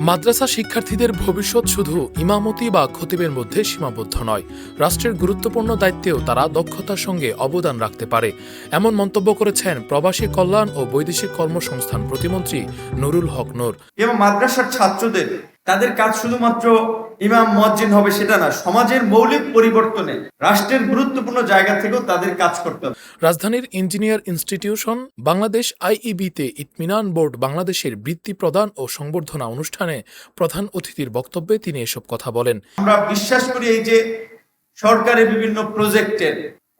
মাদ্রাসা শিক্ষার্থীদের ভবিষ্যৎ শুধু ইমামতি বা খতিবের মধ্যে সীমাবদ্ধ নয়, রাষ্ট্রের গুরুত্বপূর্ণ দায়িত্বেও তারা দক্ষতার সঙ্গে অবদান রাখতে পারে, এমন মন্তব্য করেছেন প্রবাসী কল্যাণ ও বৈদেশিক কর্মসংস্থান প্রতিমন্ত্রী নুরুল হক নূর। এবং মাদ্রাসার ছাত্রদের তাদের কাজ শুধুমাত্র ইমাম মুয়াজ্জিন হবে সেটা না, সমাজের মৌলিক পরিবর্তনে রাষ্ট্রের গুরুত্বপূর্ণ জায়গা থেকেও তাদের কাজ করতে হবে। রাজধানীর ইঞ্জিনিয়ার ইনস্টিটিউশন বাংলাদেশ আইইবিতে ইতমিনান বোর্ড বাংলাদেশের বৃত্তি প্রদান ও সংবর্ধনা অনুষ্ঠানে প্রধান অতিথির বক্তব্যে তিনি এসব কথা বলেন। আমরা বিশ্বাস করি এই যে সরকারের বিভিন্ন প্রজেক্টের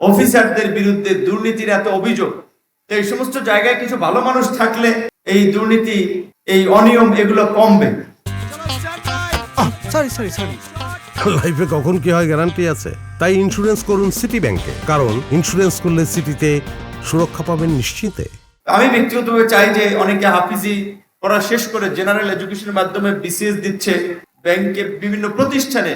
অফিসারদের বিরুদ্ধে দুর্নীতির এত অভিযোগ, তো এই সমস্ত জায়গায় কিছু ভালো মানুষ থাকলে এই দুর্নীতি, এই অনিয়ম এগুলো কমবে। লাইফে কখন কি হয় গ্যারান্টি আছে? তাই ইন্স্যুরেন্স করুন সিটি ব্যাংকে, কারণ ইন্স্যুরেন্স করলে সিটিতে সুরক্ষা পাবেন নিশ্চিতে। আমি ব্যক্তিগতভাবে চাই যে অনেকে হাফিজি পড়া শেষ করে জেনারেল এডুকেশনের মাধ্যমে বিসিএস দিচ্ছে, ব্যাংকে বিভিন্ন প্রতিষ্ঠানে,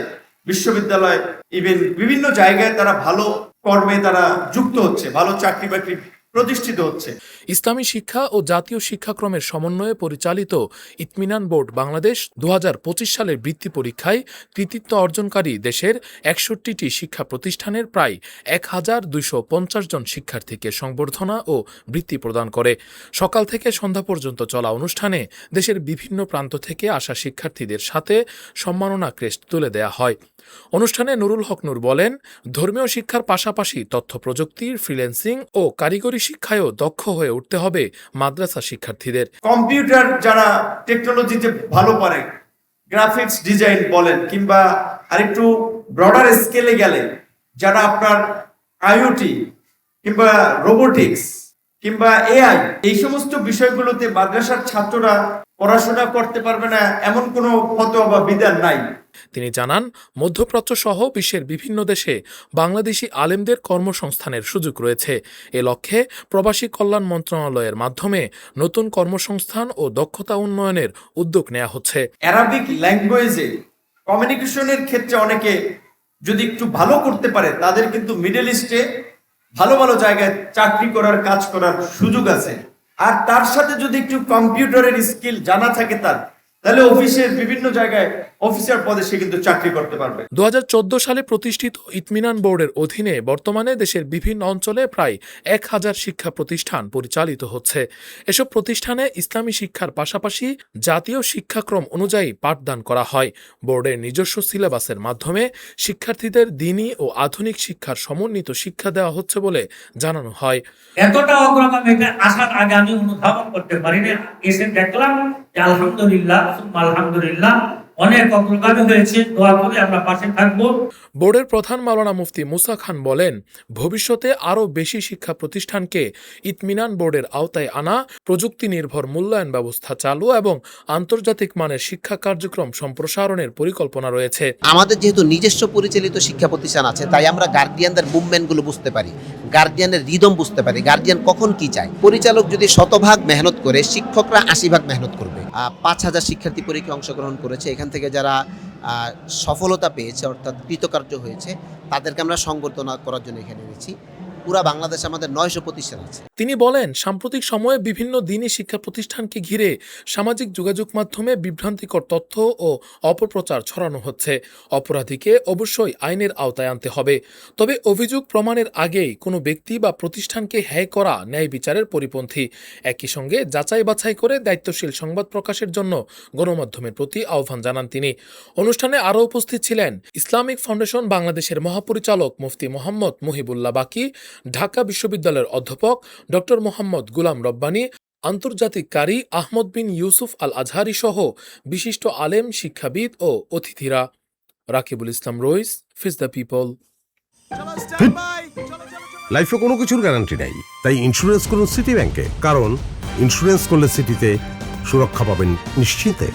বিশ্ববিদ্যালয়, ইভেন বিভিন্ন জায়গায় তারা ভালো কর্মে তারা যুক্ত হচ্ছে, ভালো চাকরি বাকরি প্রতিষ্ঠিত হচ্ছে। ইসলামী শিক্ষা ও জাতীয় শিক্ষাক্রমের সমন্বয়ে পরিচালিত ইতমিনান বোর্ড বাংলাদেশ 2025 সালের বৃত্তি পরীক্ষায় কৃতিত্ব অর্জনকারী দেশের 61টি শিক্ষা প্রতিষ্ঠানের প্রায় 1250 জন শিক্ষার্থীকে সংবর্ধনা ও বৃত্তি প্রদান করে। সকাল থেকে সন্ধ্যা পর্যন্ত চলা অনুষ্ঠানে দেশের বিভিন্ন প্রান্ত থেকে আসা শিক্ষার্থীদের সাথে সম্মাননা ক্রেস্ট তুলে দেয়া হয়। অনুষ্ঠানে নুরুল হক নূর বলেন, ধর্মীয় শিক্ষার পাশাপাশি তথ্য প্রযুক্তির, ফ্রিল্যান্সিং ও কারিগরি শিক্ষায়ও দক্ষ হয়ে উঠতে হবে মাদ্রাসা শিক্ষার্থীদের। কম্পিউটার যারা টেকনোলজিতে ভালো পারে, গ্রাফিক্স ডিজাইন বলেন, কিংবা আরেকটু ব্রডার স্কেলে গেলে যারা আপনার আইওটি কিংবা রোবোটিক্স কিংবা এআই, এই সমস্ত বিষয়গুলোতে মাদ্রাসার ছাত্ররা পড়াশোনা করতে পারবে না এমন কোনো ফতোয়া বা বিধান নাই। তিনি জানান, মধ্যপ্রাচ্য সহ বিশ্বের বিভিন্ন দেশে বাংলাদেশি আলেমদের কর্মসংস্থানের সুযোগ রয়েছে। এ লক্ষ্যে প্রবাসী কল্যাণ মন্ত্রণালয়ের মাধ্যমে নতুন কর্মসংস্থান ও দক্ষতা উন্নয়নের উদ্যোগ নেওয়া হচ্ছে। অ্যারাবিক ল্যাঙ্গুয়েজে কমিউনিকেশনের ক্ষেত্রে অনেকে যদি একটু ভালো করতে পারে, তাদের কিন্তু মিডল ইস্টে ভালো ভালো জায়গায় চাকরি করার, কাজ করার সুযোগ আছে। আর তার সাথে যদি একটু কম্পিউটারের স্কিল জানা থাকে তাহলে অফিসের বিভিন্ন জায়গায় অফিসার পদে সে কিন্তু চাকরি করতে পারবে। 2014 সালে প্রতিষ্ঠিত ইতমিনান বোর্ডের অধীনে বর্তমানে দেশের বিভিন্ন অঞ্চলে প্রায় 1000 শিক্ষা প্রতিষ্ঠান পরিচালিত হচ্ছে। এসব প্রতিষ্ঠানে ইসলামী শিক্ষার পাশাপাশি জাতীয় শিক্ষাক্রম অনুযায়ী পাঠদান করা হয়। বোর্ডের নিজস্ব সিলেবাসের মাধ্যমে শিক্ষার্থীদের দ্বীনি ও আধুনিক শিক্ষার সমন্বিত শিক্ষা দেওয়া হচ্ছে বলে জানানো হয়। এতটা অগ্রগামী আসার আগে আমি অনুধাবন করতে পারি না, এসে দেখলাম যে আলহামদুলিল্লাহ আলহামদুলিল্লাহ অনেক অগ্রগামী হয়েছে। দোয়া করে আমরা পাশে থাকবো। বোর্ডের প্রধান মাওলানা মুফতি মুসা খান বলেন, ভবিষ্যতে আরও বেশি শিক্ষা প্রতিষ্ঠানকে ইতমিনান বোর্ডের আওতায় আনা, প্রযুক্তি নির্ভর মূল্যায়ন ব্যবস্থা চালু এবং আন্তর্জাতিক মানের শিক্ষা কার্যক্রম সম্প্রসারণের পরিকল্পনা রয়েছে। আমাদের যেহেতু নিজস্ব পরিচালিত শিক্ষা প্রতিষ্ঠান আছে, তাই আমরা গার্ডিয়ানদের মুভমেন্টগুলো বুঝতে পারি, গার্ডিয়ানের রিদম বুঝতে পারি, গার্ডিয়ান কখন কি চায়। পরিচালক যদি 100% মেহনত করে, শিক্ষকরা 80% মেহনত করবে। 5000 শিক্ষার্থী পরীক্ষায় অংশগ্রহণ করেছে। এখান থেকে যারা সফলতা পেয়েছে, অর্থাৎ কৃতকার্য হয়েছে, তাদেরকে আমরা সংবর্ধনা করার জন্য এখানে এনেছি। পুরা বাংলাদেশে আমাদের 900 প্রতিষ্ঠান আছে। তিনি বলেন, সাম্প্রতিক সময়ে বিভিন্ন দ্বীনি শিক্ষা প্রতিষ্ঠানকে ঘিরে সামাজিক যোগাযোগ মাধ্যমে বিভ্রান্তিকর তথ্য ও অপপ্রচার ছড়ানো হচ্ছে। অপরাধীকে অবশ্যই আইনের আওতায় আনতে হবে, তবে অভিযোগ প্রমাণের আগেই কোনো ব্যক্তি বা প্রতিষ্ঠানকে হ্যায় করা ন্যায় বিচারের পরিপন্থী। একই সঙ্গে যাচাই বাছাই করে দায়িত্বশীল সংবাদ প্রকাশের জন্য গণমাধ্যমের প্রতি আহ্বান জানান তিনি। অনুষ্ঠানে আরও উপস্থিত ছিলেন ইসলামিক ফাউন্ডেশন বাংলাদেশের মহাপরিচালক মুফতি মোহাম্মদ মুহিবুল্লাহ বাকি, ঢাকা বিশ্ববিদ্যালয়ের অধ্যাপক ডক্টর মোহাম্মদ গুলাম রব্বানী, আন্তর্জাতিক কারি আহমদ বিন ইউসুফ আল আজহারি সহ বিশিষ্ট আলেম, শিক্ষাবিদ ও অতিথিরা। রাকিবুল ইসলাম রইস, ফিজ দ্য পিপল। লাইফে কোনো কিছুর গ্যারান্টি নাই, তাই ইন্স্যুরেন্স করুন সিটি ব্যাংকে, কারণ ইন্স্যুরেন্স করলে সিটিতে সুরক্ষা পাবেন নিশ্চিতে।